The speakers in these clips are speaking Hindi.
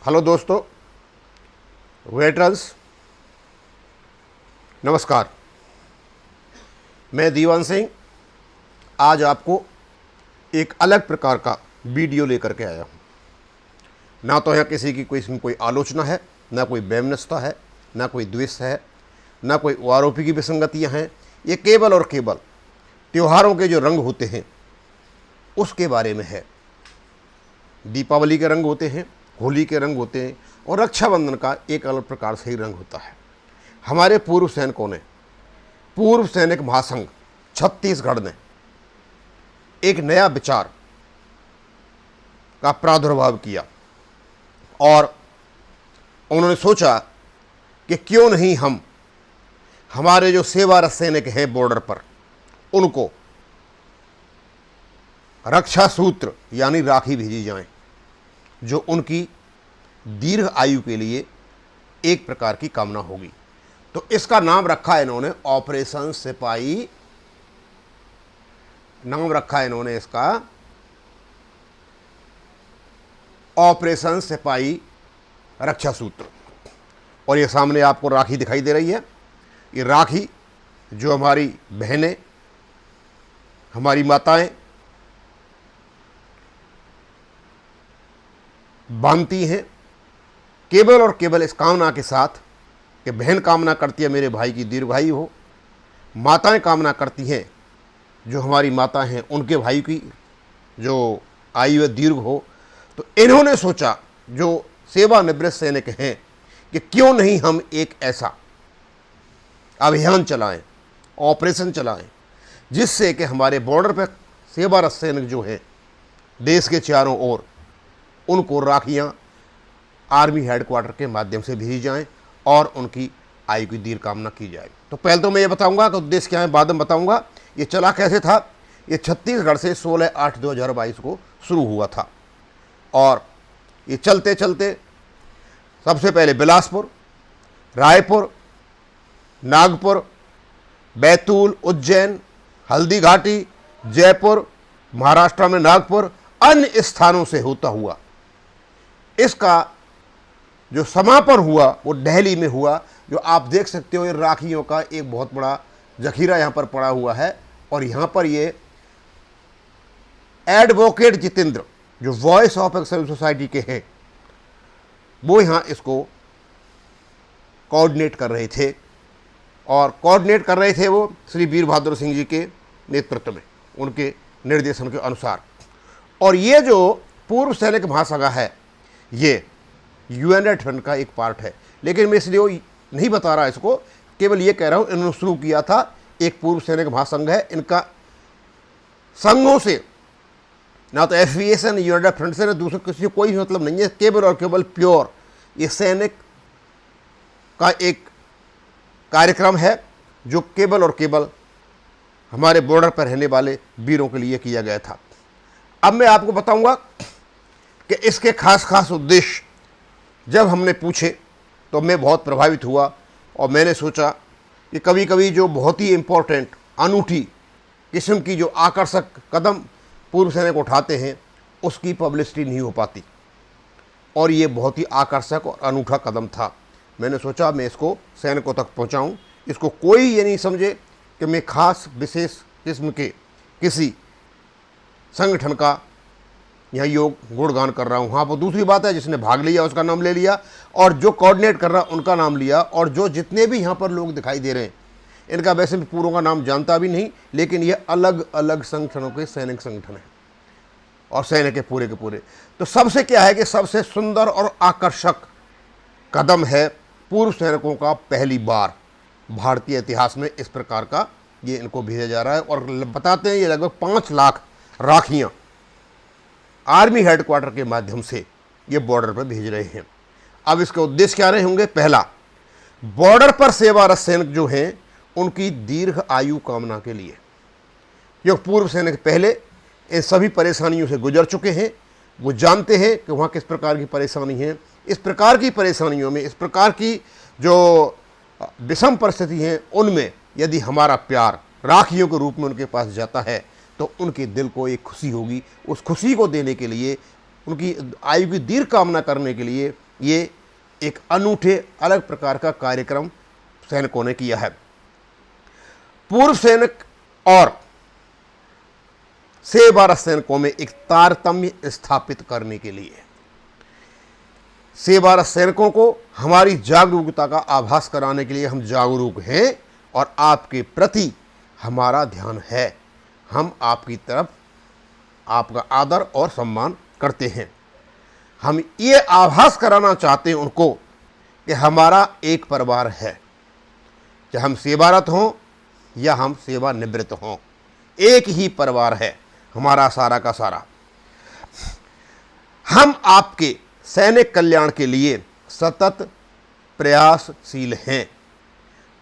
हेलो दोस्तों, वेटरन्स, नमस्कार। मैं दीवान सिंह आज आपको एक अलग प्रकार का वीडियो लेकर के आया हूँ। ना तो यहाँ किसी की इसमें कोई आलोचना है, ना कोई वैमनस्यता है, ना कोई द्वेष है, ना कोई आरोपी की विसंगतियाँ हैं। ये केवल और केवल त्योहारों के जो रंग होते हैं उसके बारे में है। दीपावली के रंग होते हैं, होली के रंग होते हैं और रक्षाबंधन का एक अलग प्रकार से ही रंग होता है। हमारे पूर्व सैनिकों ने, पूर्व सैनिक महासंघ छत्तीसगढ़ ने एक नया विचार का प्रादुर्भाव किया और उन्होंने सोचा कि क्यों नहीं हम हमारे जो सेवारत सैनिक हैं बॉर्डर पर, उनको रक्षा सूत्र यानी राखी भेजी जाए, जो उनकी दीर्घ आयु के लिए एक प्रकार की कामना होगी। तो इसका नाम रखा है इन्होंने ऑपरेशन सिपाही, नाम रखा है इन्होंने इसका ऑपरेशन सिपाही रक्षा सूत्र। और ये सामने आपको राखी दिखाई दे रही है। ये राखी जो हमारी बहनें, हमारी माताएं बांधती हैं, केवल और केवल इस कामना के साथ कि बहन कामना करती है मेरे भाई की दीर्घायु हो, माताएं कामना करती हैं जो हमारी माता हैं उनके भाई की जो आयु दीर्घ हो। तो इन्होंने सोचा, जो सेवानिवृत्त सैनिक हैं, कि क्यों नहीं हम एक ऐसा अभियान चलाएं, ऑपरेशन चलाएं, जिससे कि हमारे बॉर्डर पर सेवारत सैनिक जो हैं देश के चारों ओर, उनको राखियां आर्मी हेडक्वार्टर के माध्यम से भेजी जाएं और उनकी आयु की दीर्घ कामना की जाए। तो पहले तो मैं ये बताऊंगा कि उद्देश्य क्या है, बाद में बताऊंगा ये चला कैसे था। ये छत्तीसगढ़ से 16/8/2022 को शुरू हुआ था और ये चलते चलते सबसे पहले बिलासपुर, रायपुर, नागपुर, बैतूल, उज्जैन, हल्दीघाटी, जयपुर, महाराष्ट्र में नागपुर, अन्य स्थानों से होता हुआ इसका जो समापन हुआ वो दिल्ली में हुआ। जो आप देख सकते हो, ये राखियों का एक बहुत बड़ा जखीरा यहाँ पर पड़ा हुआ है। और यहाँ पर ये एडवोकेट जितेंद्र, जो वॉइस ऑफ एक्सेल सोसाइटी के हैं, वो यहाँ इसको कोऑर्डिनेट कर रहे थे। और कोऑर्डिनेट कर रहे थे वो श्री वीर बहादुर सिंह जी के नेतृत्व में, उनके निर्देशन के अनुसार। और ये जो पूर्व सैनिक महासभा है, ये यूएनएड फंड का एक पार्ट है। लेकिन मैं इसलिए नहीं बता रहा इसको, केवल ये कह रहा हूँ इन्होंने शुरू किया था, एक पूर्व सैनिक महासंघ है। इनका संघों से ना तो एफवीए ने, यूएनएड फंड से, ना दूसरे किसी से कोई मतलब नहीं है। केवल और केवल प्योर ये सैनिक का एक कार्यक्रम है जो केवल और केवल हमारे बॉर्डर पर रहने वाले वीरों के लिए किया गया था। अब मैं आपको बताऊंगा कि इसके खास उद्देश्य जब हमने पूछे तो मैं बहुत प्रभावित हुआ और मैंने सोचा कि कभी कभी जो बहुत ही इम्पोर्टेंट, अनूठी किस्म की जो आकर्षक कदम पूर्व सैनिक उठाते हैं उसकी पब्लिसिटी नहीं हो पाती। और ये बहुत ही आकर्षक और अनूठा कदम था। मैंने सोचा मैं इसको सैनिकों तक पहुंचाऊं, इसको कोई ये नहीं समझे कि मैं खास विशेष किस्म के किसी संगठन का यहाँ योग गुणगान कर रहा हूँ। हाँ, वो दूसरी बात है, जिसने भाग लिया उसका नाम ले लिया और जो कोऑर्डिनेट कर रहा उनका नाम लिया। और जो जितने भी यहाँ पर लोग दिखाई दे रहे हैं, इनका वैसे भी पूरों का नाम जानता भी नहीं, लेकिन ये अलग अलग संगठनों के सैनिक संगठन है और सैनिक के पूरे। तो सबसे क्या है कि सबसे सुंदर और आकर्षक कदम है पूर्व सैनिकों का, पहली बार भारतीय इतिहास में इस प्रकार का ये इनको भेजा जा रहा है। और बताते हैं ये लगभग 5 लाख राखियाँ आर्मी हेडक्वार्टर के माध्यम से ये बॉर्डर पर भेज रहे हैं। अब इसके उद्देश्य क्या रहे होंगे? पहला, बॉर्डर पर सेवारत सैनिक जो हैं उनकी दीर्घ आयु कामना के लिए। जो पूर्व सैनिक पहले इन सभी परेशानियों से गुजर चुके हैं, वो जानते हैं कि वहाँ किस प्रकार की परेशानी है। इस प्रकार की परेशानियों में, इस प्रकार की जो विषम परिस्थिति हैं, उनमें यदि हमारा प्यार राखियों के रूप में उनके पास जाता है तो उनके दिल को एक खुशी होगी। उस खुशी को देने के लिए, उनकी आयु की दीर्घ कामना करने के लिए ये एक अनूठे अलग प्रकार का कार्यक्रम सैनिकों ने किया है। पूर्व सैनिक और सेवारत सैनिकों में एक तारतम्य स्थापित करने के लिए सेवारत सैनिकों को हमारी जागरूकता का आभास कराने के लिए हम जागरूक हैं और आपके प्रति हमारा ध्यान है। हम आपकी तरफ आपका आदर और सम्मान करते हैं। हम ये आभास कराना चाहते हैं उनको कि हमारा एक परिवार है, चाहे हम सेवारत हों या हम सेवानिवृत्त हों, एक ही परिवार है हमारा सारा का सारा। हम आपके सैनिक कल्याण के लिए सतत प्रयासशील हैं।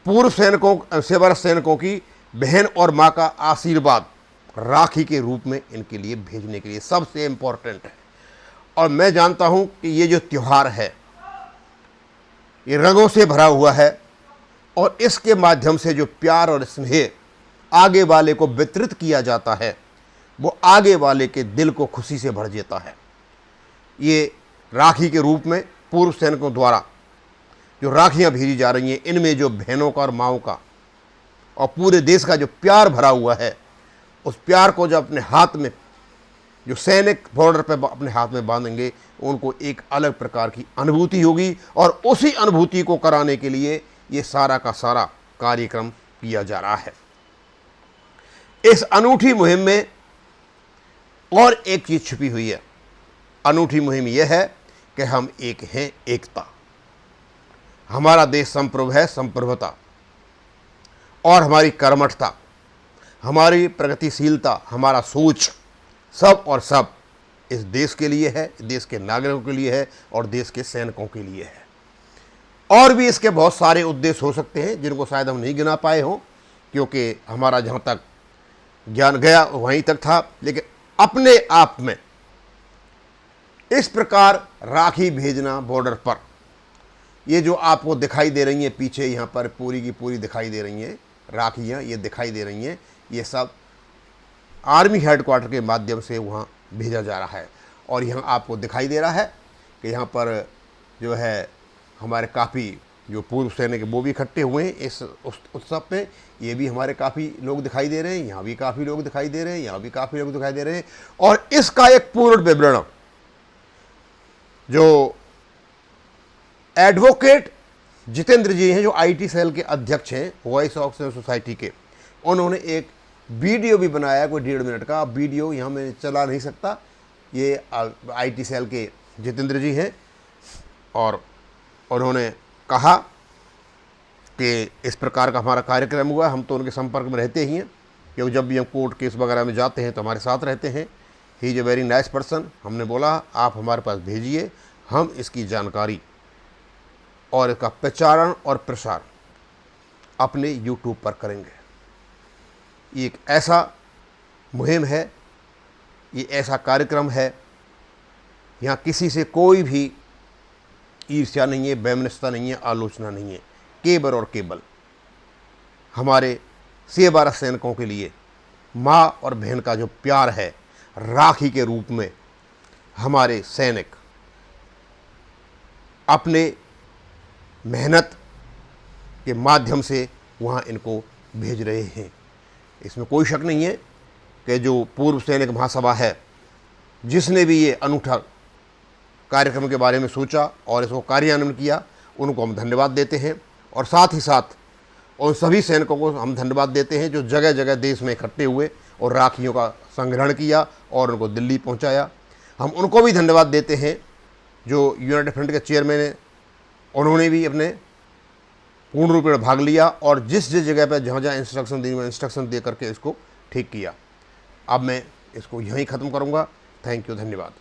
पूर्व सैनिकों सेवारत सैनिकों की बहन और मां का आशीर्वाद राखी के रूप में इनके लिए भेजने के लिए सबसे इम्पोर्टेंट है। और मैं जानता हूं कि ये जो त्यौहार है ये रंगों से भरा हुआ है और इसके माध्यम से जो प्यार और स्नेह आगे वाले को वितरित किया जाता है वो आगे वाले के दिल को खुशी से भर देता है। ये राखी के रूप में पूर्व सैनिकों द्वारा जो राखियां भेजी जा रही हैं, इनमें जो बहनों का और माओं का और पूरे देश का जो प्यार भरा हुआ है, उस प्यार को जब अपने हाथ में जो सैनिक बॉर्डर पर अपने हाथ में बांधेंगे उनको एक अलग प्रकार की अनुभूति होगी और उसी अनुभूति को कराने के लिए ये सारा का सारा कार्यक्रम किया जा रहा है। इस अनूठी मुहिम में और एक चीज छिपी हुई है। अनूठी मुहिम यह है कि हम एक हैं, एकता। हमारा देश संप्रभु है, संप्रभुता और हमारी कर्मठता, हमारी प्रगतिशीलता, हमारा सोच सब और सब इस देश के लिए है, देश के नागरिकों के लिए है और देश के सैनिकों के लिए है। और भी इसके बहुत सारे उद्देश्य हो सकते हैं जिनको शायद हम नहीं गिना पाए हों, क्योंकि हमारा जहाँ तक ज्ञान गया वहीं तक था। लेकिन अपने आप में इस प्रकार राखी भेजना बॉर्डर पर, ये जो आपको दिखाई दे रही हैं पीछे यहाँ पर पूरी की पूरी दिखाई दे रही हैं राखियाँ, ये दिखाई दे रही हैं, ये सब आर्मी हेडक्वार्टर के माध्यम से वहाँ भेजा जा रहा है। और यहाँ आपको दिखाई दे रहा है कि यहाँ पर जो है हमारे काफ़ी जो पूर्व सैनिक वो भी इकट्ठे हुए हैं इस उत्सव पे। ये भी हमारे काफ़ी लोग दिखाई दे रहे हैं, यहाँ भी काफ़ी लोग दिखाई दे रहे हैं, यहाँ भी काफ़ी लोग दिखाई दे रहे हैं। और इसका एक पूर्ण विवरण जो एडवोकेट जितेंद्र जी हैं, जो आईटी सेल के अध्यक्ष हैं वॉइस ऑफ सोसाइटी के, उन्होंने एक वीडियो भी बनाया, कोई 1.5 मिनट का वीडियो। यहाँ मैं चला नहीं सकता। ये आईटी सेल के जितेंद्र जी हैं और उन्होंने कहा कि इस प्रकार का हमारा कार्यक्रम हुआ। हम तो उनके संपर्क में रहते ही हैं, क्योंकि जब भी हम कोर्ट केस वगैरह में जाते हैं तो हमारे साथ रहते हैं। He is a very nice person. हमने बोला आप हमारे पास भेजिए, हम इसकी जानकारी और इसका प्रचारण और प्रसार अपने यूट्यूब पर करेंगे। ये एक ऐसा मुहिम है, ये ऐसा कार्यक्रम है, यहाँ किसी से कोई भी ईर्ष्या नहीं है, वैमनस्यता नहीं है, आलोचना नहीं है। केवल और केवल हमारे सेवारत सैनिकों के लिए माँ और बहन का जो प्यार है, राखी के रूप में हमारे सैनिक अपने मेहनत के माध्यम से वहाँ इनको भेज रहे हैं। इसमें कोई शक नहीं है कि जो पूर्व सैनिक महासभा है, जिसने भी ये अनूठा कार्यक्रम के बारे में सोचा और इसको कार्यान्वयन किया, उनको हम धन्यवाद देते हैं। और साथ ही साथ उन सभी सैनिकों को हम धन्यवाद देते हैं जो जगह जगह देश में इकट्ठे हुए और राखियों का संग्रहण किया और उनको दिल्ली पहुंचाया। हम उनको भी धन्यवाद देते हैं जो यूनाइटेड फ्रंट के चेयरमैन हैं, उन्होंने भी अपने पूर्ण रूप में भाग लिया और जिस जिस जगह पर जहाँ जहाँ इंस्ट्रक्शन दी, इंस्ट्रक्शन दे करके इसको ठीक किया। अब मैं इसको यहीं ख़त्म करूँगा। थैंक यू, धन्यवाद।